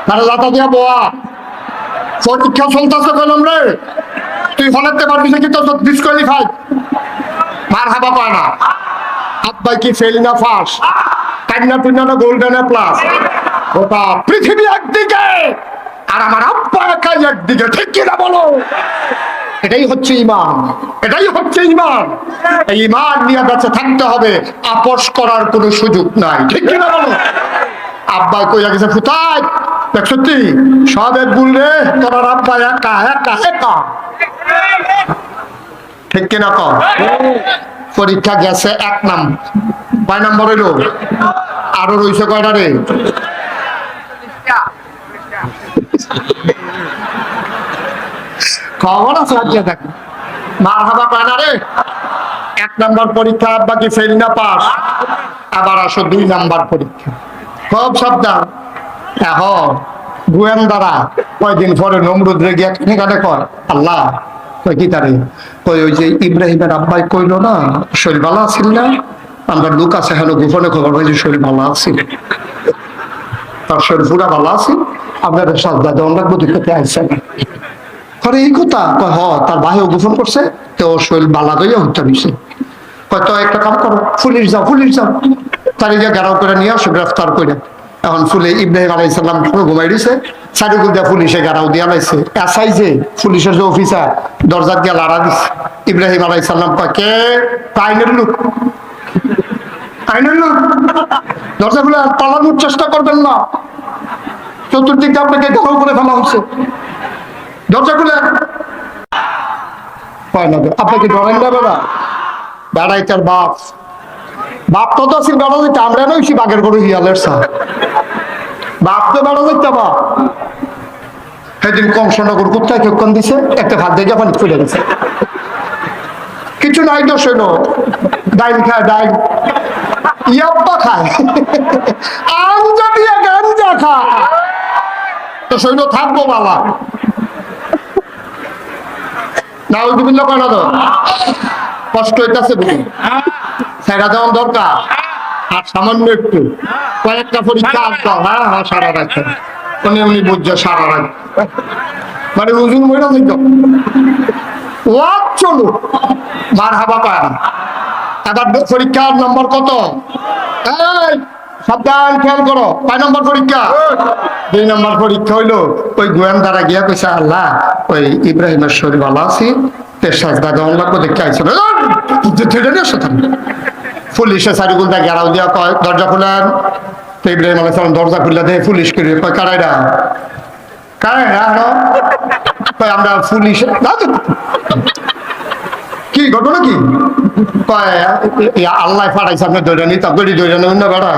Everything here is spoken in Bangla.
মানে লাতা দিয়া বোয়া পরীক্ষা চলতেছে কলম রে, তুই ফলাতে পারবি না কিন্তু ডিসকোয়ালিফাই। মার হাবা পায় না। আব্বাই কি ফেল না ফাঁস, কান্না পিন্না না গোল্ডেন প্লাস। গোটা পৃথিবী একদিকে আর আমার আব্বা একাই একদিকে, ঠিক কিনা বলো? এটাই হচ্ছে ইমান, এটাই হচ্ছে ইমান। এই ইমান নিয়ে বেঁচে থাকতে হবে, আপোষ করার কোনো সুযোগ নাই, ঠিক কিনা বলো? আব্বা কইয়া গেছে ফুতাই সত্যি সব এক ভুল রে, তোর আব্বা একা একা একা, ঠিক কিনা কর? পরীক্ষা গেছে 1 নাম্বার, কয় নাম্বার হইলো? আরো রইছে কয়টা রে? খবর আছে দেখ, মার হাবা পায় না রে। 1 নাম্বার পরীক্ষা আব্বা কি ফেল না পাস? আবার আসো 2 নাম্বার পরীক্ষা। খুব সাবধান। এখন গোয়েন্দারা কয়দিন পরে নমরুদ রে গিয়া কানে কয়, আল্লাহ কই কি তারে কই ওই যে ইব্রাহিমের আব্বাই কইলো না শরীর ভালো আছিল না, আমরা লোক আছে হলো গোপনে খবর হয়েছে শরীর ভালো আছিল, তার শরীর পুরা ভালো আছে, আপনার সাজদা দেওয়ান লাগবো দিকে আইসে না করে এই কথা কয়। হ তার ভাইও গোপন করছে, তো ওর শরীর বালা গইয়া হত্যা দিছে। হয়তো একটা কাম করো, পুলিশ যাও তার এই যে ঘেরাও করে নিয়ে আসো, গ্রেফতার করে। এখন ফুলে ইব্রাহিম আলাইহিস সালাম ঘুমাই দিছে, চারিগুল দিয়া পুলিশে ঘেরাও দিয়া লাইছে। এসআই যে পুলিশের যে অফিসার দরজা দিয়া লাড়া দিছে। ইব্রাহিম আলাইহিস সালাম কয়, কে? আইনের লোক, আইনের লোক, দরজা খুলে পালানোর চেষ্টা করবেন না, চতুর্দিকে আপনাকে ঘেরাও করে ফেলা হচ্ছে, দরজা খুলে। আপনাকে ডরেন না বেড়া? বেড়াই তার বাপ, বাপ তো আছে বেড়া যেতে, আমরা নইছি বাঘের গরু হিয়ালের সা, বাপ তো বেড়া যেতে। বাপ সেদিন কংসনগর কোথায় কেক্ষণ দিছে, একটা ভাত দিয়ে পানি ফেলে গেছে, কিছু নাই দোষ হইলো, ডাইন খায়, ডাইন ইয়াব্বা খায়, আঞ্জা দিয়ে গাঞ্জা খায়, তো সৈন্য থাকবো বাবা না। ওই বিভিন্ন কেন তো কষ্ট হইতেছে বুঝি, সেটা যেমন দরকার। আর সামান্য একটু কয়েকটা পরীক্ষা আসতো, হ্যাঁ হ্যাঁ সারা রাখতে উনি উনি বুঝছে সারা রাখতে, মানে ওজন মহিলা দিত ও চলো মার হাবা পায় না। এবার পরীক্ষার নম্বর কত? এই সাবধান, খেয়াল করো। 5 নম্বর পরীক্ষা? 2 নম্বর পরীক্ষা হইলো, ওই গোয়েন্দারা গিয়া কইছে, আল্লাহ ওই ইব্রাহিমের শরীর ভালো আছে, সাজদা দেওয়ান লাগবো দেখতে আইছিল। পুলিশে চারিগুলটা ঘেরাও দিয়া কয়, দরজা খুলেন। ইব্রাহিম আলাইহিস সালাম দরজা খুলে দেয়, পুলিশ করে কয়, কারাইরা কারাইরা কয়, আমরা পুলিশ। কি ঘটনা কি? কয় আল্লাহ পাঠাইছে, আপনি ধরে নিতাম, ধরে নেবেন না বেড়া।